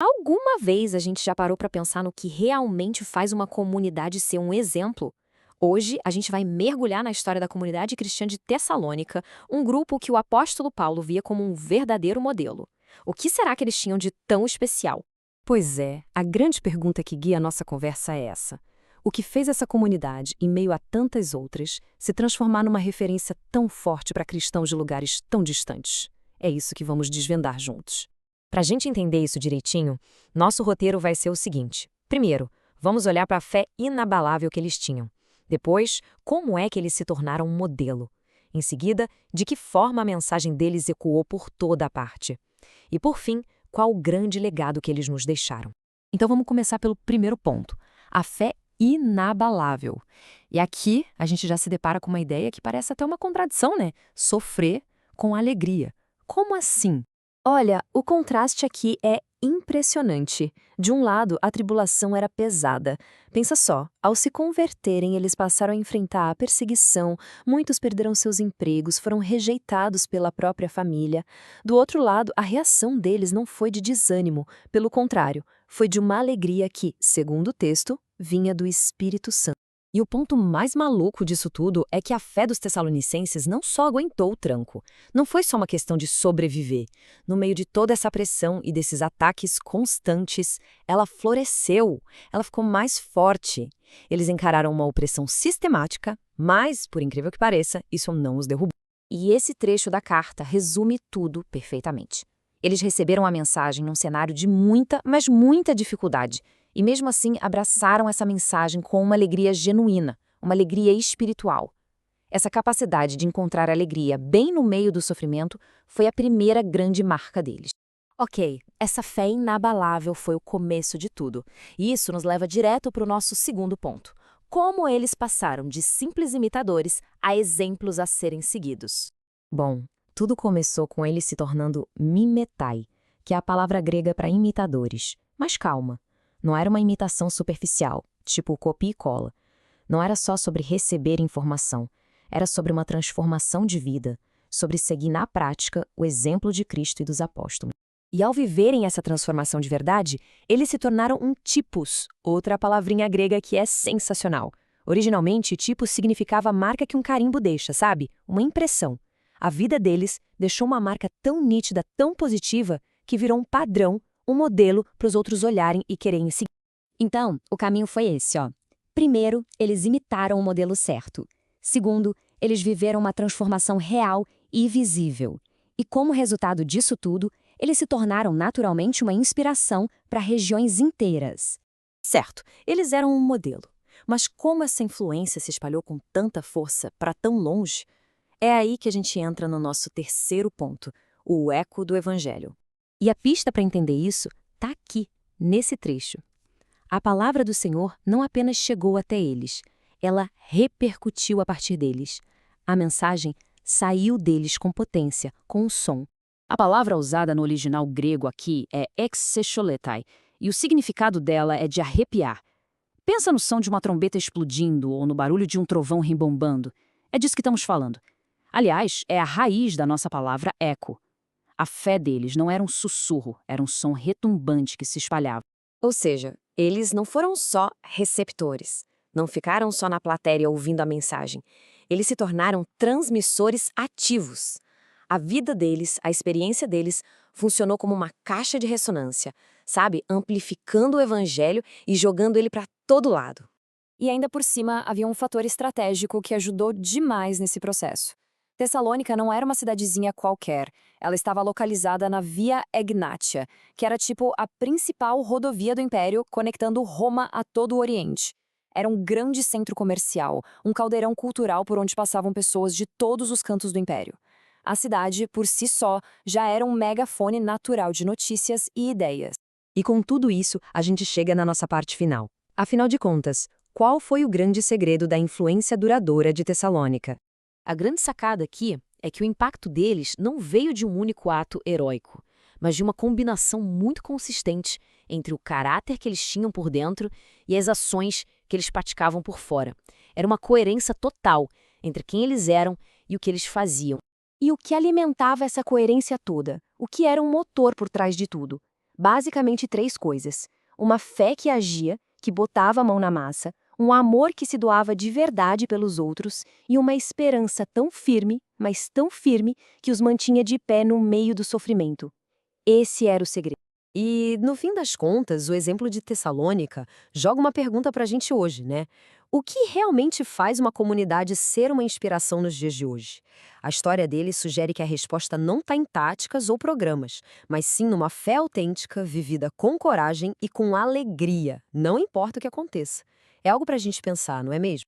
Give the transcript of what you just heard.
Alguma vez a gente já parou para pensar no que realmente faz uma comunidade ser um exemplo? Hoje a gente vai mergulhar na história da comunidade cristã de Tessalônica, um grupo que o apóstolo Paulo via como um verdadeiro modelo. O que será que eles tinham de tão especial? Pois é, a grande pergunta que guia a nossa conversa é essa. O que fez essa comunidade, em meio a tantas outras, se transformar numa referência tão forte para cristãos de lugares tão distantes? É isso que vamos desvendar juntos. Para a gente entender isso direitinho, nosso roteiro vai ser o seguinte. Primeiro, vamos olhar para a fé inabalável que eles tinham. Depois, como é que eles se tornaram um modelo? Em seguida, de que forma a mensagem deles ecoou por toda a parte? E por fim, qual o grande legado que eles nos deixaram? Então vamos começar pelo primeiro ponto: a fé inabalável. E aqui a gente já se depara com uma ideia que parece até uma contradição, né? Sofrer com alegria. Como assim? Olha, o contraste aqui é impressionante. De um lado, a tribulação era pesada. Pensa só, ao se converterem, eles passaram a enfrentar a perseguição, muitos perderam seus empregos, foram rejeitados pela própria família. Do outro lado, a reação deles não foi de desânimo, pelo contrário, foi de uma alegria que, segundo o texto, vinha do Espírito Santo. E o ponto mais maluco disso tudo é que a fé dos tessalonicenses não só aguentou o tranco. Não foi só uma questão de sobreviver. No meio de toda essa pressão e desses ataques constantes, ela floresceu. Ela ficou mais forte. Eles encararam uma opressão sistemática, mas, por incrível que pareça, isso não os derrubou. E esse trecho da carta resume tudo perfeitamente. Eles receberam a mensagem num cenário de muita, mas muita dificuldade. E mesmo assim abraçaram essa mensagem com uma alegria genuína, uma alegria espiritual. Essa capacidade de encontrar alegria bem no meio do sofrimento foi a primeira grande marca deles. Ok, essa fé inabalável foi o começo de tudo. E isso nos leva direto para o nosso segundo ponto. Como eles passaram de simples imitadores a exemplos a serem seguidos. Bom, tudo começou com eles se tornando mimetai, que é a palavra grega para imitadores. Mas calma. Não era uma imitação superficial, tipo copia e cola. Não era só sobre receber informação. Era sobre uma transformação de vida, sobre seguir na prática o exemplo de Cristo e dos apóstolos. E ao viverem essa transformação de verdade, eles se tornaram um typos, outra palavrinha grega que é sensacional. Originalmente, typos significava a marca que um carimbo deixa, sabe? Uma impressão. A vida deles deixou uma marca tão nítida, tão positiva, que virou um padrão, um modelo para os outros olharem e quererem seguir. Então, o caminho foi esse, ó. Primeiro, eles imitaram o modelo certo. Segundo, eles viveram uma transformação real e visível. E como resultado disso tudo, eles se tornaram naturalmente uma inspiração para regiões inteiras. Certo, eles eram um modelo. Mas como essa influência se espalhou com tanta força para tão longe? É aí que a gente entra no nosso terceiro ponto, o eco do Evangelho. E a pista para entender isso está aqui, nesse trecho. A palavra do Senhor não apenas chegou até eles, ela repercutiu a partir deles. A mensagem saiu deles com potência, com um som. A palavra usada no original grego aqui é execholetai, e o significado dela é de arrepiar. Pensa no som de uma trombeta explodindo ou no barulho de um trovão rimbombando. É disso que estamos falando. Aliás, é a raiz da nossa palavra eco. A fé deles não era um sussurro, era um som retumbante que se espalhava. Ou seja, eles não foram só receptores, não ficaram só na plateia ouvindo a mensagem. Eles se tornaram transmissores ativos. A vida deles, a experiência deles, funcionou como uma caixa de ressonância, sabe? Amplificando o evangelho e jogando ele para todo lado. E ainda por cima, havia um fator estratégico que ajudou demais nesse processo. Tessalônica não era uma cidadezinha qualquer. Ela estava localizada na Via Egnatia, que era tipo a principal rodovia do Império, conectando Roma a todo o Oriente. Era um grande centro comercial, um caldeirão cultural por onde passavam pessoas de todos os cantos do Império. A cidade, por si só, já era um megafone natural de notícias e ideias. E com tudo isso, a gente chega na nossa parte final. Afinal de contas, qual foi o grande segredo da influência duradoura de Tessalônica? A grande sacada aqui é que o impacto deles não veio de um único ato heróico, mas de uma combinação muito consistente entre o caráter que eles tinham por dentro e as ações que eles praticavam por fora. Era uma coerência total entre quem eles eram e o que eles faziam. E o que alimentava essa coerência toda? O que era um motor por trás de tudo? Basicamente 3 coisas: uma fé que agia, que botava a mão na massa, um amor que se doava de verdade pelos outros e uma esperança tão firme, mas tão firme, que os mantinha de pé no meio do sofrimento. Esse era o segredo. E, no fim das contas, o exemplo de Tessalônica joga uma pergunta para a gente hoje, né? O que realmente faz uma comunidade ser uma inspiração nos dias de hoje? A história deles sugere que a resposta não está em táticas ou programas, mas sim numa fé autêntica, vivida com coragem e com alegria, não importa o que aconteça. É algo para a gente pensar, não é mesmo?